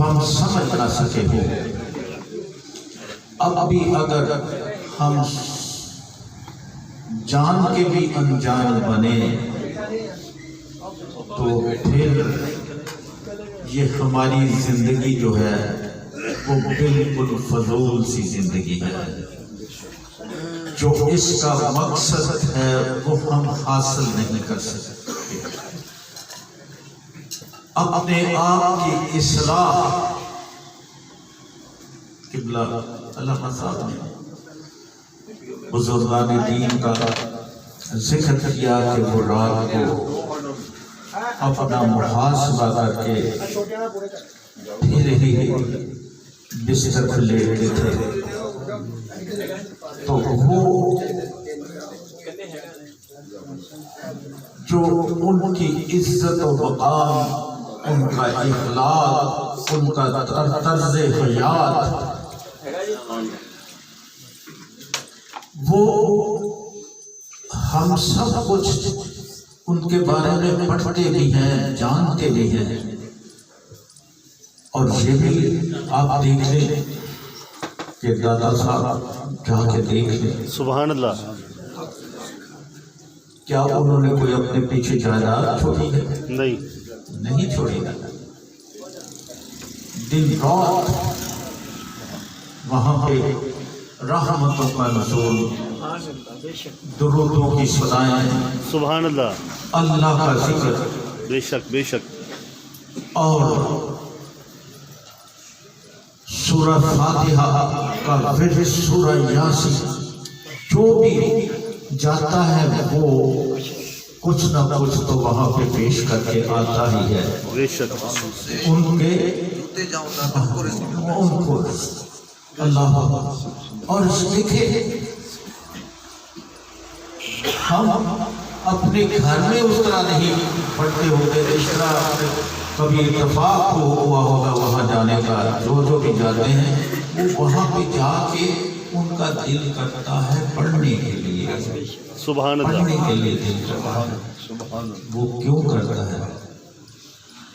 ہم سمجھ نہ سکے ہو، اب بھی اگر ہم جان کے بھی انجان بنے تو پھر یہ ہماری زندگی جو ہے وہ بالکل فضول سی زندگی ہے، جو اس کا مقصد ہے وہ ہم حاصل نہیں کر سکتے۔ اپنے آپ کی اصلاح، قبلہ علامہ صاحب نے بزرگان دین کا ذکر کیا کہ وہ رات کو اپنا محاسبہ کر کے پھر ہی بستر پر لیٹتے تھے، تو وہ جو ان کی عزت و مقام، ان کا اخلاق، ان کا طرز حیات، وہ ہم سب کچھ ان کے بارے میں پڑھتے بھی ہیں، جانتے بھی ہیں، اور یہ بھی آپ دیکھ لیں کہ دادا صاحب جا کے دیکھ لیں، سبحان اللہ، کیا انہوں نے کوئی اپنے پیچھے جائیداد چھوڑی ہے؟ نہیں چھوڑی ہے۔ دن رات وہاں پہ رحمتوں کا نزول، درودوں کی صدائیں، سبحان اللہ، اللہ کا ذکر، بے شک بے شک، اور سورہ فاتحہ کا ورد، سورہ یاسین، جو بھی جاتا ہے وہ کچھ نہ کچھ تو وہاں پہ پیش کر کے آتا ہی ہے۔ بے شک، ان کے ان کو اللہ، اور دیکھیں ہم اپنے گھر میں اس طرح نہیں پڑھتے ہوتے، اس طرح کبھی اتفاق ہوا ہوگا وہاں جانے کا، جو بھی جاتے ہیں وہ وہاں پہ جا کے ان کا دل کرتا ہے پڑھنے کے لیے، سبحان اللہ، پڑھنے کے لیے دل کرتا ہے۔ وہ کیوں کرتا ہے؟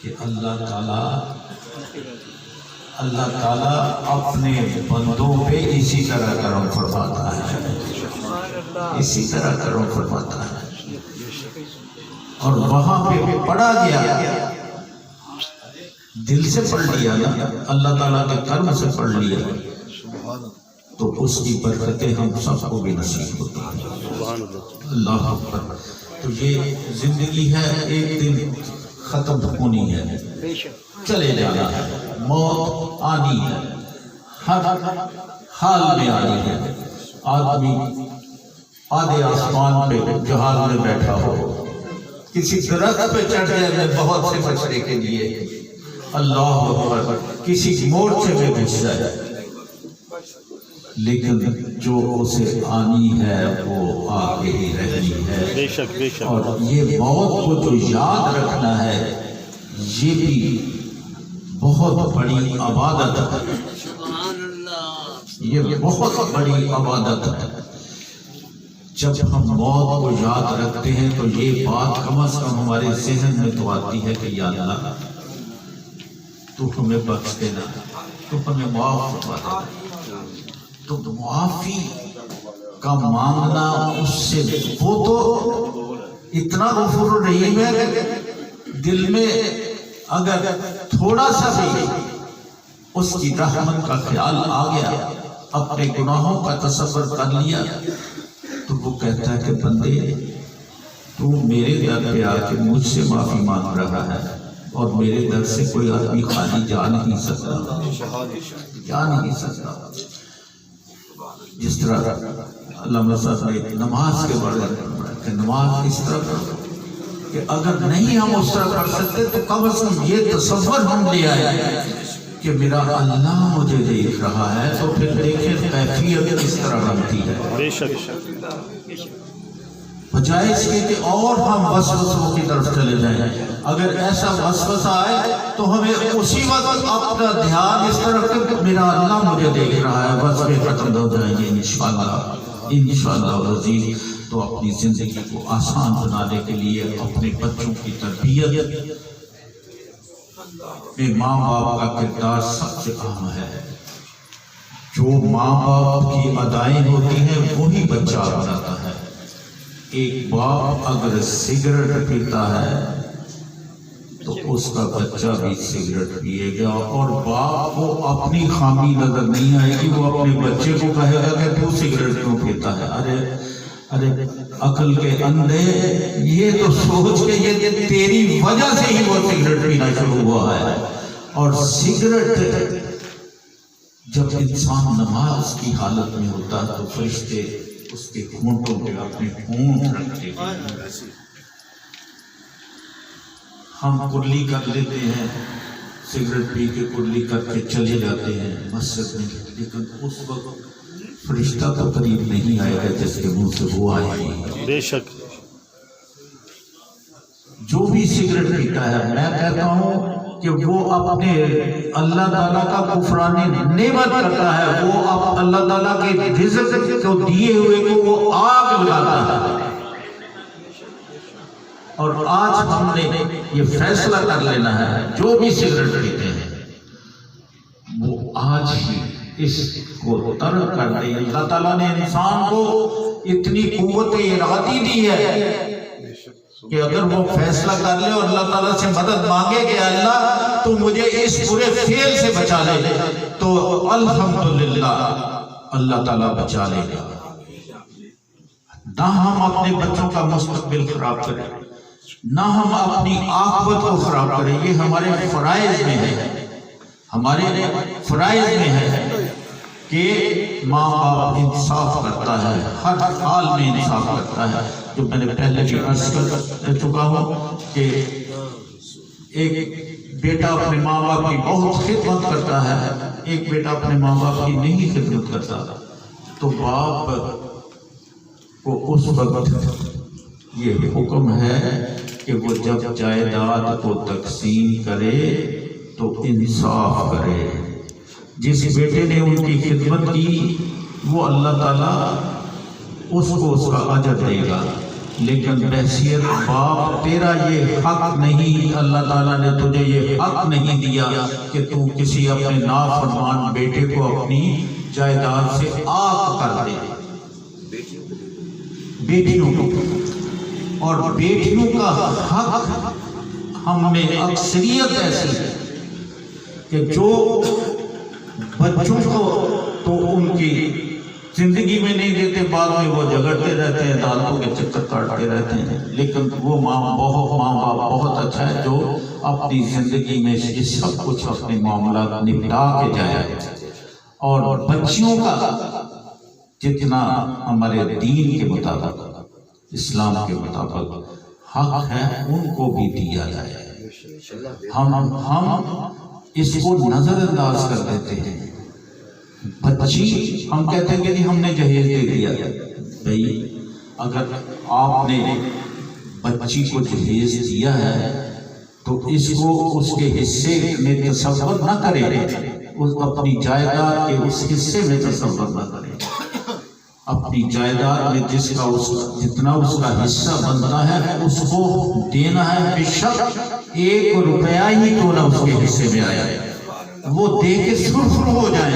کہ اللہ تعالیٰ اپنے بندوں پہ اسی طرح کرم فرماتا ہے، اسی طرح کرم فرماتا ہے۔ اور وہاں پہ پڑھا گیا، دل سے پڑھ لیا نا، اللہ تعالیٰ کے کرم سے پڑھ لیا، تو اس کی برکتیں ہم سب کو بھی نصیب ہوتی ہیں۔ اللہ اکبر۔ تو یہ زندگی ہے، ایک دن ختم ہونی ہے، چلے جانا ہے، موت آنی ہے، ہر حال میں آنی ہے۔ آدمی آدھے آسمان پہ جہاز میں بیٹھا ہو، کسی درخت پہ چڑھ جائے بہت سے بچنے کے لیے، اللہ اکبر، کسی مورچے میں گھس جائے، لیکن جو اسے آنی ہے وہ آگے ہی رہنی ہے۔ بے شک بے شک، اور یہ موت کو جو یاد رکھنا ہے، یہ بھی بہت بڑی عبادت ہے، یہ بہت بڑی عبادت ہے۔ جب ہم موت کو یاد رکھتے ہیں تو یہ بات کم از کم ہمارے ذہن میں تو آتی ہے کہ یا اللہ تو ہمیں بخش دینا، تو ہمیں معاف فرما دینا۔ تو معافی کا مانگنا اس سے، وہ تو اتنا غفور الرحیم ہے کہ دل میں اگر تھوڑا سا بھی اس کی رحمت کا خیال آ گیا، اپنے گناہوں کا تصور کر لیا، تو وہ کہتا ہے کہ بندے تو میرے در پہ آ کے مجھ سے معافی مانگ رہا ہے، اور میرے در سے کوئی آدمی خالی جا نہیں سکتا، جا نہیں سکتا۔ جس طرح علامہ صاحب نے نماز کے بارے میں کہ نماز اس طرح پڑھو کہ اگر نہیں ہم اس طرح پڑھ سکتے تو کم از کم یہ تصور ہم لے آئے کہ میرا اللہ مجھے دیکھ رہا ہے، تو پھر دیکھیں کیفیت کس طرح بنتی ہے۔ بے شک، بجائے اس کے کہ اور ہم وسوسوں کی طرف چلے جائیں، اگر ایسا وسوسہ آئے تو ہمیں اسی وقت اپنا دھیان اس طرف کہ میرا اللہ مجھے دیکھ رہا ہے، وسوسے ختم ہو جائیں گے انشاءاللہ، انشاءاللہ عزیز۔ تو اپنی زندگی کو آسان بنانے کے لیے اپنے بچوں کی تربیت میں ماں باپ کا کردار سب سے اہم ہے۔ جو ماں باپ کی ادائیں ہوتی ہیں وہی بچہ بناتا ہے۔ ایک باپ اگر سگریٹ پیتا ہے تو اس کا بچہ بھی سگریٹ پیے گا، اور باپ کو اپنی خامی نظر نہیں آئے گی، وہ اپنے بچے کو کہے گا کہ تو سگریٹ کیوں پیتا ہے۔ ارے عقل کے اندھے، یہ تو سوچ کے یہ تیری وجہ سے ہی وہ سگریٹ پینا شروع ہوا ہے۔ اور سگریٹ جب انسان نماز کی حالت میں ہوتا ہے تو فرشتے اس کے ہونٹوں پہ اپنے ہونٹ رکھتے ہیں۔ ہم کرلی کر لیتے ہیں، سگریٹ پی کے کرلی کر کے چلے جاتے ہیں مسجد میں، لیکن اس وقت فرشتہ تو قریب نہیں آئے گا جس کے منہ سے وہ آئے گی۔ بے شک جو بھی سگریٹ پیتا ہے، میں کہتا ہوں کہ وہ اپنے اللہ تعالیٰ کا کفران نعمت کرتا ہے، وہ اللہ تعالیٰ کے رزق کو دیے ہوئے کو وہ آگ لگاتا ہے۔ اور آج ہم نے یہ فیصلہ کر لینا ہے، جو بھی سگریٹ پیتے ہیں وہ آج ہی اس کو ترک کر دے۔ اللہ تعالیٰ نے انسان کو اتنی قوت ارادی دی ہے کہ اگر وہ فیصلہ کر لے اور اللہ تعالیٰ سے مدد مانگے کہ اللہ تو مجھے اس برے فعل سے بچا لے، تو الحمدللہ اللہ تعالیٰ بچا لے گا۔ نہ ہم اپنے بچوں کا مستقبل خراب کریں، نہ ہم اپنی آخرت کو خراب کریں۔ یہ ہمارے فرائض میں ہے، ہمارے فرائض میں ہے کہ ماں باپ انصاف کرتا ہے، ہر حال میں انصاف کرتا ہے۔ جو میں نے پہلے بھی عرض کر چکا ہوں کہ ایک بیٹا اپنے ماں باپ کی بہت خدمت کرتا ہے، ایک بیٹا اپنے ماں باپ کی نہیں خدمت کرتا، تو باپ کو اس وقت یہ حکم ہے کہ وہ جب جائیداد کو تقسیم کرے تو انصاف کرے۔ جس بیٹے نے ان کی خدمت کی وہ اللہ تعالیٰ اس کو اس کا اجر دے گا، لیکن بحیثیت باپ تیرا یہ حق نہیں، اللہ تعالیٰ نے تجھے یہ حق نہیں دیا کہ تو کسی اپنے نافرمان بیٹے کو اپنی جائیداد سے آگ کر دے۔ بیٹیوں کو اور بیٹیوں کا حق ہم میں اکثریت ایسی ہے کہ جو بچوں کو تو ان کی زندگی میں نہیں دیتے، بعد میں وہ جھگڑتے رہتے ہیں، عدالتوں کے چکر کاٹتے رہتے ہیں، لیکن وہ ماں باپ بہت اچھا ہے جو اپنی زندگی میں یہ سب کچھ اپنے معاملات نپٹا کے جائے۔ اور بچیوں کا جتنا ہمارے دین کے مطابق، اسلام کے مطابق حق ہے ان کو بھی دیا جائے۔ ہم اس کو نظر انداز کر دیتے ہیں۔ بچی ہم کہتے ہیں کہ جی ہم نے جہیز دے دیا، بھئی اگر آپ نے بچی کو جہیز دیا ہے تو اس کو اس کے حصے میں تصور نہ کرے، اپنی جائیداد کے اس حصے میں تصور نہ کرے۔ اپنی جائیداد میں جتنا اس کا حصہ بنتا ہے اس کو دینا ہے، بے شک 1 روپیہ ہی تو نہ اس کے حصے میں آیا ہے، وہ دے کے سرخر ہو جائے۔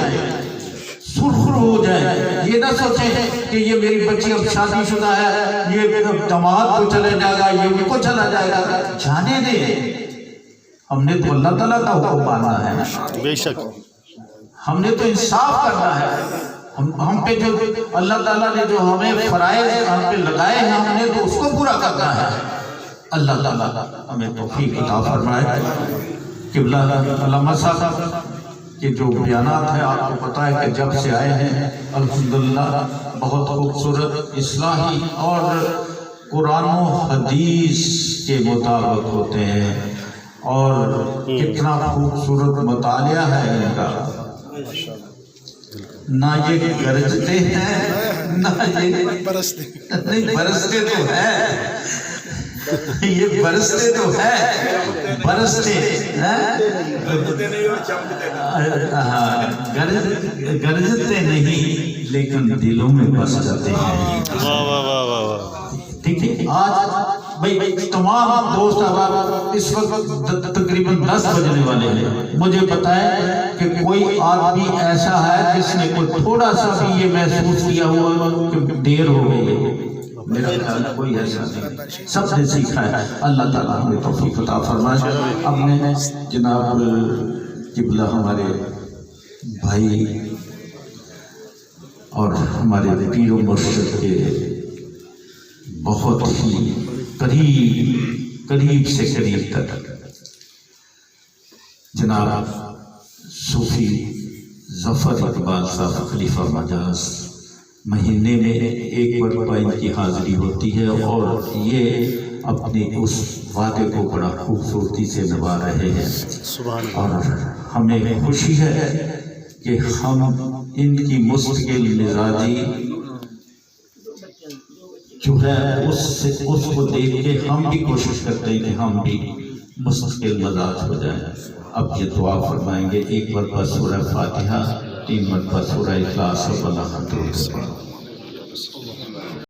یہ نہ سوچیں کہ یہ میری بچی اب شادی شدہ ہے، یہ داماد کو چلے جائے گا، یہ ان کو چلا جائے گا، جانے دے۔ ہم نے تو اللہ تعالیٰ کا حکم ماننا ہے، بے شک ہم نے تو انصاف کرنا ہے۔ ہم پہ جو اللہ تعالیٰ نے جو ہمیں فرائض ہم پہ لگائے ہیں ہم نے تو اس کو پورا کرنا ہے۔ اللہ تعالیٰ ہمیں توفیق عطا فرمائے۔ قبلہ علامہ صاحب کے جو بیانات ہیں آپ کو پتہ ہے کہ جب سے آئے ہیں الحمدللہ بہت خوبصورت اصلاحی اور قرآن و حدیث کے مطابق ہوتے ہیں، اور کتنا خوبصورت مطالعہ ہے ان کا۔ نہ یہ گرجتے ہیں نہ یہ برستے تو ہے، یہ برستے تو ہے، برستے گرجتے نہیں لیکن دلوں میں بس جاتے ہیں۔ واہ واہ واہ واہ واہ۔ ٹھیک ہے، آج بھائی تمام دوست احباب اس وقت تقریباً 10 بجنے والے ہیں، مجھے بتائیں کہ کوئی آدمی ایسا ہے جس نے کوئی تھوڑا سا بھی یہ محسوس کیا ہوا کہ دیر ہو گئی ہے؟ میرا خیال کوئی ایسا نہیں، سب نے سیکھا ہے۔ اللہ تعالیٰ ہمیں توفیق عطا فرمائے۔ اب میں جناب قبلہ ہمارے بھائی اور ہمارے پیر و مرشد کے بہت ہی قریب سے قریب تک جناب صوفی ظفر اقبال صاحب خلیفہ مجاز مہینے میں ایک مرتبہ ان کی حاضری ہوتی ہے، اور یہ اپنے اس وعدے کو بڑا خوبصورتی سے نبھا رہے ہیں، سبحان اللہ، اور ہمیں خوشی ہے کہ ہم ان کی مستقل مزاجی جو ہے اس کو دیکھ کے ہم بھی کوشش کرتے ہیں کہ ہم بھی مستقل مزاج ہو جائیں۔ اب یہ دعا فرمائیں گے، ایک مرتبہ سورہ فاتحہ، 3 مرتبہ سورہ اخلاص اور